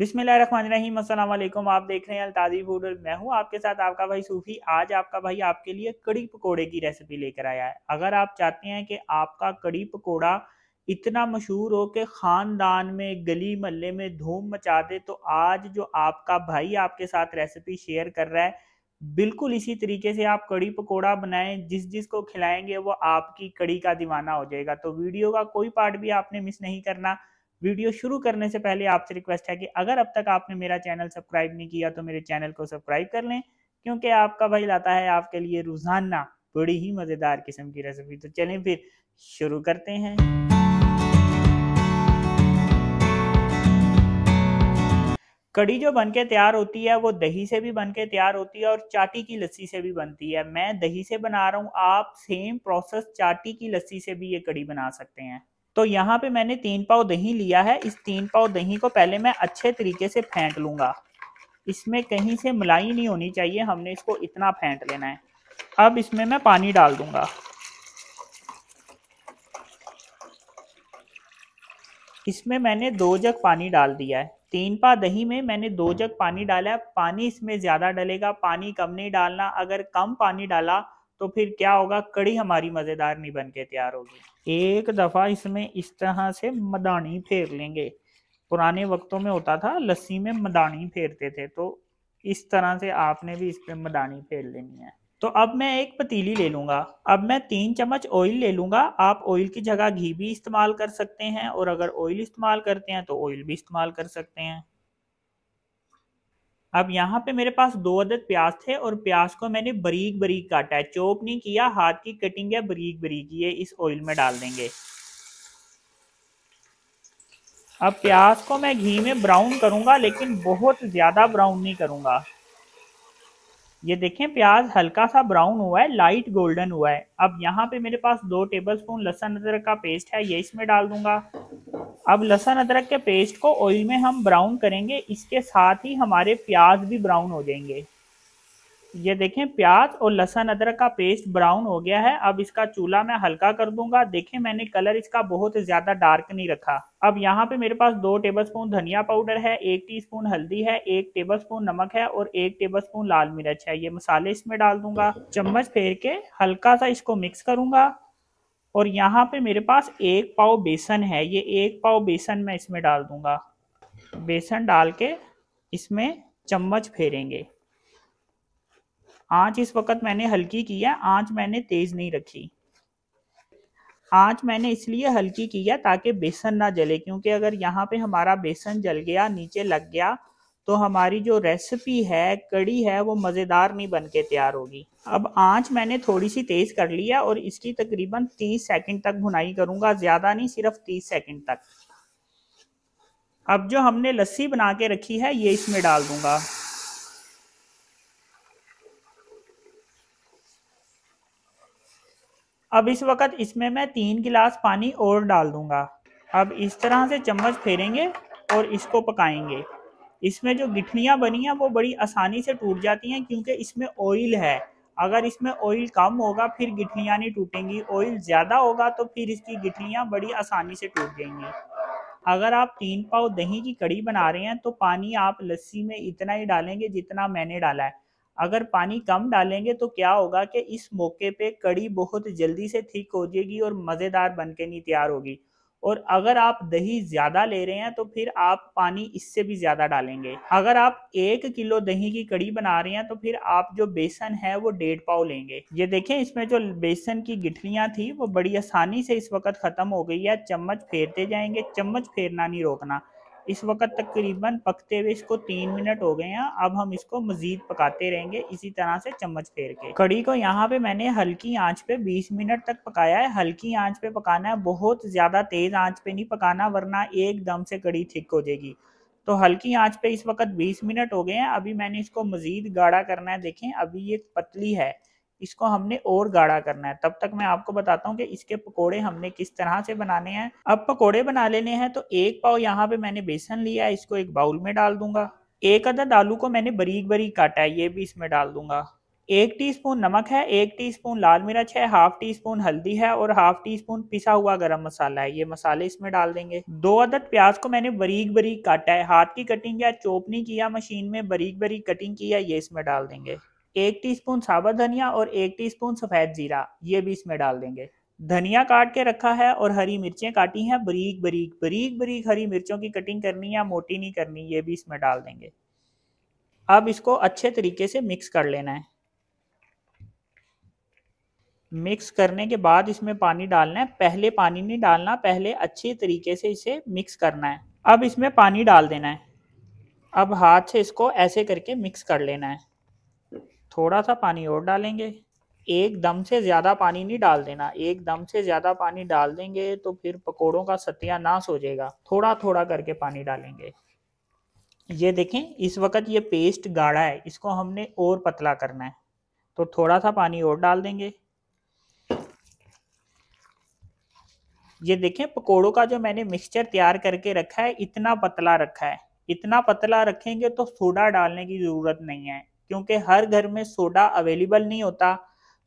बिस्मिल्लाहिर्रहमानिर्रहीम अस्सलाम वालेकुम। आप देख रहे हैं अल्ताज़ी फूड और मैं हूं आपके साथ आपका भाई सूफी। आज आपका भाई आपके लिए कड़ी पकोड़े की रेसिपी लेकर आया है। अगर आप चाहते हैं कि आपका कड़ी पकोड़ा इतना मशहूर हो कि ख़ानदान में गली मोहल्ले में धूम मचा दे, तो आज जो आपका भाई आपके साथ रेसिपी शेयर कर रहा है, बिल्कुल इसी तरीके से आप कड़ी पकोड़ा बनाएं। जिस जिसको खिलाएंगे वो आपकी कड़ी का दीवाना हो जाएगा। तो वीडियो का कोई पार्ट भी आपने मिस नहीं करना। वीडियो शुरू करने से पहले आपसे रिक्वेस्ट है कि अगर अब तक आपने मेरा चैनल सब्सक्राइब नहीं किया तो मेरे चैनल को सब्सक्राइब कर लें, क्योंकि आपका भाई लाता है आपके लिए रोजाना बड़ी ही मज़ेदार किस्म की रेसिपी। तो चलें फिर शुरू करते हैं। कड़ी जो बनके तैयार होती है वो दही से भी बनके तैयार होती है और चाटी की लस्सी से भी बनती है। मैं दही से बना रहा हूँ, आप सेम प्रोसेस चाटी की लस्सी से भी ये कड़ी बना सकते हैं। तो यहाँ पे मैंने 3 पाव दही लिया है। इस 3 पाव दही को पहले मैं अच्छे तरीके से फेंट लूंगा। इसमें कहीं से मलाई नहीं होनी चाहिए, हमने इसको इतना फेंट लेना है। अब इसमें मैं पानी डाल दूंगा। इसमें मैंने 2 जग पानी डाल दिया है। 3 पा दही में मैंने 2 जग पानी डाला है। पानी इसमें ज्यादा डलेगा, पानी कम नहीं डालना। अगर कम पानी डाला तो फिर क्या होगा, कड़ी हमारी मजेदार नहीं बन के तैयार होगी। एक दफा इसमें इस तरह से मदानी फेर लेंगे। पुराने वक्तों में होता था लस्सी में मदानी फेरते थे, तो इस तरह से आपने भी इस पे मदानी फेर लेनी है। तो अब मैं एक पतीली ले लूंगा। अब मैं 3 चम्मच ऑयल ले लूंगा। आप ऑयल की जगह घी भी इस्तेमाल कर सकते हैं, और अगर ऑयल इस्तेमाल करते हैं तो ऑयल भी इस्तेमाल कर सकते हैं। अब यहाँ पे मेरे पास 2 अदद प्याज थे और प्याज को मैंने बारीक बारीक काटा है, चॉप नहीं किया, हाथ की कटिंग है, बारीक बारीक ये इस ऑयल में डाल देंगे। अब प्याज को मैं घी में ब्राउन करूंगा, लेकिन बहुत ज्यादा ब्राउन नहीं करूंगा। ये देखें प्याज हल्का सा ब्राउन हुआ है, लाइट गोल्डन हुआ है। अब यहाँ पे मेरे पास 2 टेबलस्पून लहसुन अदरक का पेस्ट है, ये इसमें डाल दूंगा। अब लहसुन अदरक के पेस्ट को ऑयल में हम ब्राउन करेंगे, इसके साथ ही हमारे प्याज भी ब्राउन हो जाएंगे। ये देखें प्याज और लहसुन अदरक का पेस्ट ब्राउन हो गया है। अब इसका चूल्हा मैं हल्का कर दूंगा। देखें मैंने कलर इसका बहुत ज्यादा डार्क नहीं रखा। अब यहाँ पे मेरे पास 2 टेबलस्पून धनिया पाउडर है, 1 टीस्पून हल्दी है, 1 टेबलस्पून नमक है और 1 टेबलस्पून लाल मिर्च है। ये मसाले इसमें डाल दूंगा। चम्मच फेर के हल्का सा इसको मिक्स करूंगा। और यहाँ पे मेरे पास 1 पाव बेसन है, ये 1 पाव बेसन मैं इसमें डाल दूंगा। बेसन डाल के इसमें चम्मच फेरेंगे। आंच इस वक्त मैंने हल्की की है, आंच मैंने तेज नहीं रखी। आंच मैंने इसलिए हल्की की है ताकि बेसन ना जले, क्योंकि अगर यहाँ पे हमारा बेसन जल गया, नीचे लग गया, तो हमारी जो रेसिपी है, कड़ी है, वो मज़ेदार नहीं बन के तैयार होगी। अब आंच मैंने थोड़ी सी तेज कर ली है और इसकी तकरीबन 30 सेकंड तक भुनाई करूंगा, ज्यादा नहीं, सिर्फ 30 सेकंड तक। अब जो हमने लस्सी बना के रखी है ये इसमें डाल दूंगा। अब इस वक्त इसमें मैं 3 गिलास पानी और डाल दूंगा। अब इस तरह से चम्मच फेरेंगे और इसको पकाएंगे। इसमें जो गिठलियां बनी हैं वो बड़ी आसानी से टूट जाती हैं, क्योंकि इसमें ऑयल है। अगर इसमें ऑयल कम होगा फिर गिठलियां नहीं टूटेंगी, ऑयल ज़्यादा होगा तो फिर इसकी गिठलियां बड़ी आसानी से टूट जाएंगी। अगर आप 3 पाव दही की कड़ी बना रहे हैं तो पानी आप लस्सी में इतना ही डालेंगे जितना मैंने डाला है। अगर पानी कम डालेंगे तो क्या होगा कि इस मौके पे कड़ी बहुत जल्दी से थिक हो जाएगी और मज़ेदार बन के नहीं तैयार होगी। और अगर आप दही ज़्यादा ले रहे हैं तो फिर आप पानी इससे भी ज़्यादा डालेंगे। अगर आप 1 किलो दही की कड़ी बना रहे हैं तो फिर आप जो बेसन है वो 1.5 पाव लेंगे। ये देखें इसमें जो बेसन की गिठलियां थी वो बड़ी आसानी से इस वक्त ख़त्म हो गई है। चम्मच फेरते जाएंगे, चम्मच फेरना नहीं रोकना। इस वक्त तकरीबन पकते हुए इसको 3 मिनट हो गए हैं। अब हम इसको मजीद पकाते रहेंगे इसी तरह से चम्मच फेर के। कड़ी को यहाँ पे मैंने हल्की आंच पे 20 मिनट तक पकाया है। हल्की आंच पे पकाना है, बहुत ज्यादा तेज आंच पे नहीं पकाना, वरना एकदम से कड़ी थिक हो जाएगी। तो हल्की आंच पे इस वक्त 20 मिनट हो गए हैं। अभी मैंने इसको मजीद गाढ़ा करना है। देखें अभी ये पतली है, इसको हमने और गाढ़ा करना है। तब तक मैं आपको बताता हूँ कि इसके पकोड़े हमने किस तरह से बनाने हैं। अब पकोड़े बना लेने हैं। तो 1 पाव यहाँ पे मैंने बेसन लिया है, इसको एक बाउल में डाल दूंगा। 1 अदद आलू को मैंने बारीक बारीक काटा है, ये भी इसमें डाल दूंगा। 1 टीस्पून नमक है, 1 टीस्पून लाल मिर्च है, हाफ टी स्पून हल्दी है और हाफ टी स्पून पिसा हुआ गरम मसाला है। ये मसाले इसमें डाल देंगे। 2 अदद प्याज को मैंने बारीक बारीक काटा है, हाथ की कटिंग या चॉप नहीं किया, मशीन में बारीक बारीक कटिंग किया, ये इसमें डाल देंगे। 1 टीस्पून साबुत धनिया और 1 टीस्पून सफेद जीरा, ये भी इसमें डाल देंगे। धनिया काट के रखा है और हरी मिर्चें काटी हैं बारीक बारीक बारीक बारीक, हरी मिर्चों की कटिंग करनी है, मोटी नहीं करनी, ये भी इसमें डाल देंगे। अब इसको अच्छे तरीके से मिक्स कर लेना है। मिक्स करने के बाद इसमें पानी डालना है, पहले पानी नहीं डालना, पहले अच्छी तरीके से इसे मिक्स करना है। अब इसमें पानी डाल देना है। अब हाथ से इसको ऐसे करके मिक्स कर लेना है। थोड़ा सा पानी और डालेंगे। एकदम से ज़्यादा पानी नहीं डाल देना, एकदम से ज़्यादा पानी डाल देंगे तो फिर पकोड़ों का सत्यानाश हो जाएगा। थोड़ा थोड़ा करके पानी डालेंगे। ये देखें, इस वक्त ये पेस्ट गाढ़ा है, इसको हमने और पतला करना है, तो थोड़ा सा पानी और डाल देंगे। ये देखें, पकोड़ों का जो मैंने मिक्सचर तैयार करके रखा है इतना पतला रखा है। इतना पतला रखेंगे तो सोडा डालने की ज़रूरत नहीं है, क्योंकि हर घर में सोडा अवेलेबल नहीं होता।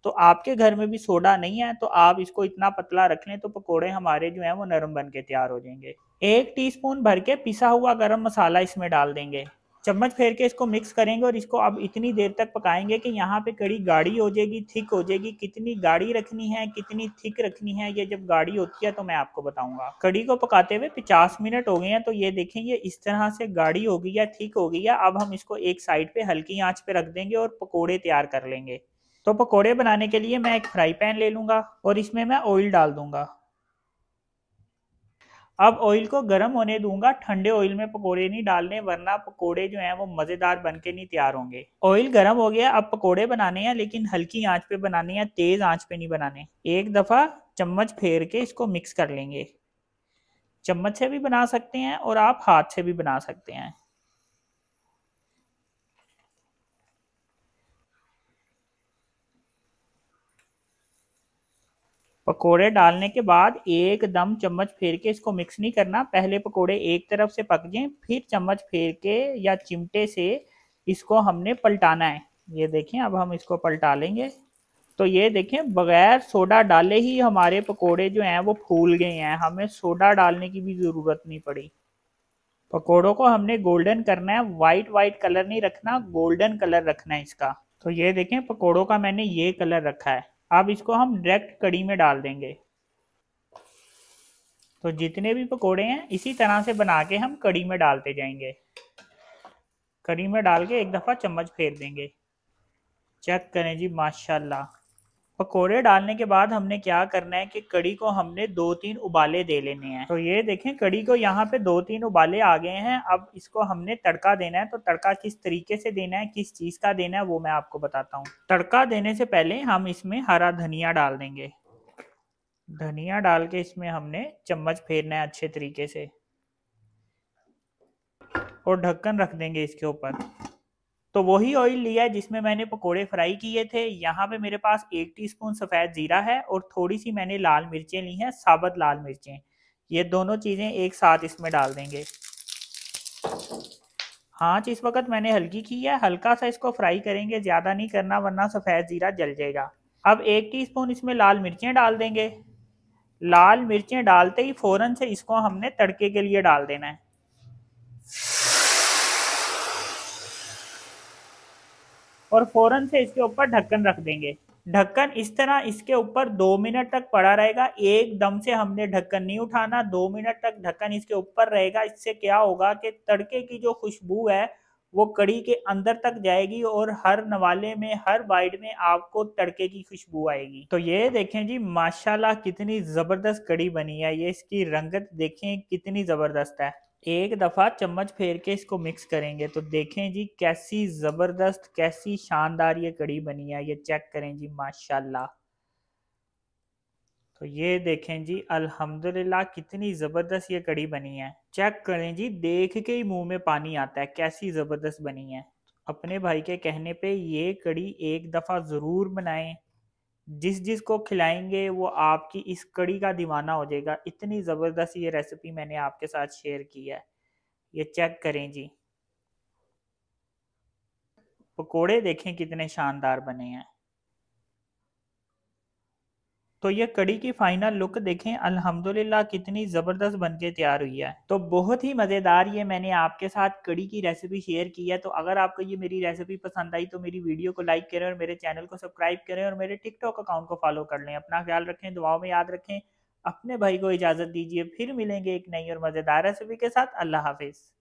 तो आपके घर में भी सोडा नहीं है तो आप इसको इतना पतला रख लें तो पकोड़े हमारे जो हैं वो नरम बन के तैयार हो जाएंगे। 1 टीस्पून भर के पिसा हुआ गरम मसाला इसमें डाल देंगे। चम्मच फेर के इसको मिक्स करेंगे और इसको अब इतनी देर तक पकाएंगे कि यहाँ पे कड़ी गाढ़ी हो जाएगी, थिक हो जाएगी। कितनी गाढ़ी रखनी है, कितनी थिक रखनी है, ये जब गाढ़ी होती है तो मैं आपको बताऊंगा। कड़ी को पकाते हुए 50 मिनट हो गए हैं, तो ये देखें ये इस तरह से गाढ़ी हो गई है, थिक हो गई है। अब हम इसको एक साइड पे हल्की आंच पे रख देंगे और पकोड़े तैयार कर लेंगे। तो पकोड़े बनाने के लिए मैं एक फ्राई पैन ले लूंगा और इसमें मैं ऑयल डाल दूंगा। अब ऑयल को गर्म होने दूंगा, ठंडे ऑयल में पकोड़े नहीं डालने, वरना पकोड़े जो हैं वो मजेदार बन के नहीं तैयार होंगे। ऑयल गर्म हो गया, अब पकोड़े बनाने हैं, लेकिन हल्की आंच पे बनाने हैं, तेज आंच पे नहीं बनाने। एक दफा चम्मच फेर के इसको मिक्स कर लेंगे। चम्मच से भी बना सकते हैं और आप हाथ से भी बना सकते हैं। पकोड़े डालने के बाद एकदम चम्मच फेर के इसको मिक्स नहीं करना, पहले पकोड़े एक तरफ से पक जाएं, फिर चम्मच फेर के या चिमटे से इसको हमने पलटाना है। ये देखें, अब हम इसको पलटा लेंगे तो ये देखें, बगैर सोडा डाले ही हमारे पकोड़े जो हैं वो फूल गए हैं, हमें सोडा डालने की भी ज़रूरत नहीं पड़ी। पकोड़ों को हमने गोल्डन करना है, वाइट वाइट कलर नहीं रखना, गोल्डन कलर रखना है इसका। तो ये देखें, पकोड़ों का मैंने ये कलर रखा है। अब इसको हम डायरेक्ट कड़ी में डाल देंगे। तो जितने भी पकोड़े हैं इसी तरह से बना के हम कड़ी में डालते जाएंगे। कड़ी में डाल के एक दफ़ा चम्मच फेर देंगे। चेक करें जी, माशाल्लाह। पकोड़े डालने के बाद हमने क्या करना है कि कड़ी को हमने 2-3 उबाले दे लेने हैं। तो ये देखें, कड़ी को यहाँ पे 2-3 उबाले आ गए हैं। अब इसको हमने तड़का देना है। तो तड़का किस तरीके से देना है, किस चीज़ का देना है, वो मैं आपको बताता हूँ। तड़का देने से पहले हम इसमें हरा धनिया डाल देंगे। धनिया डाल के इसमें हमने चम्मच फेरना है अच्छे तरीके से और ढक्कन रख देंगे इसके ऊपर। तो वही ऑयल लिया है जिसमें मैंने पकोड़े फ्राई किए थे। यहाँ पे मेरे पास 1 टीस्पून सफ़ेद ज़ीरा है और थोड़ी सी मैंने लाल मिर्चें ली हैं, साबुत लाल मिर्चें। ये दोनों चीज़ें एक साथ इसमें डाल देंगे। आँच इस वक्त मैंने हल्की की है, हल्का सा इसको फ्राई करेंगे, ज़्यादा नहीं करना वरना सफ़ेद ज़ीरा जल जाएगा। अब 1 टीस्पून इसमें लाल मिर्चें डाल देंगे। लाल मिर्चें डालते ही फ़ौरन से इसको हमने तड़के के लिए डाल देना है और फौरन से इसके ऊपर ढक्कन रख देंगे। ढक्कन इस तरह इसके ऊपर 2 मिनट तक पड़ा रहेगा। एकदम से हमने ढक्कन नहीं उठाना, 2 मिनट तक ढक्कन इसके ऊपर रहेगा। इससे क्या होगा कि तड़के की जो खुशबू है वो कड़ी के अंदर तक जाएगी और हर नवाले में, हर बाइट में आपको तड़के की खुशबू आएगी। तो ये देखें जी, माशाल्लाह कितनी ज़बरदस्त कड़ी बनी है। ये इसकी रंगत देखें कितनी ज़बरदस्त है। एक दफ़ा चम्मच फेर के इसको मिक्स करेंगे तो देखें जी कैसी ज़बरदस्त, कैसी शानदार ये कड़ी बनी है। ये चेक करें जी, माशाल्लाह। तो ये देखें जी, अल्हम्दुलिल्लाह कितनी ज़बरदस्त ये कड़ी बनी है। चेक करें जी, देख के ही मुंह में पानी आता है, कैसी ज़बरदस्त बनी है। अपने भाई के कहने पे ये कड़ी एक दफ़ा ज़रूर बनाएं। जिस जिस को खिलाएंगे वो आपकी इस कड़ी का दीवाना हो जाएगा। इतनी ज़बरदस्त ये रेसिपी मैंने आपके साथ शेयर की है। ये चेक करें जी। पकोड़े देखें कितने शानदार बने हैं। तो ये कड़ी की फाइनल लुक देखें, अल्हम्दुलिल्लाह कितनी ज़बरदस्त बनके तैयार हुई है। तो बहुत ही मज़ेदार ये मैंने आपके साथ कड़ी की रेसिपी शेयर की है। तो अगर आपको ये मेरी रेसिपी पसंद आई तो मेरी वीडियो को लाइक करें और मेरे चैनल को सब्सक्राइब करें और मेरे टिकटॉक अकाउंट को फॉलो कर लें। अपना ख्याल रखें, दुआओं में याद रखें। अपने भाई को इजाज़त दीजिए, फिर मिलेंगे एक नई और मज़ेदार रेसिपी के साथ। अल्लाह हाफिज़।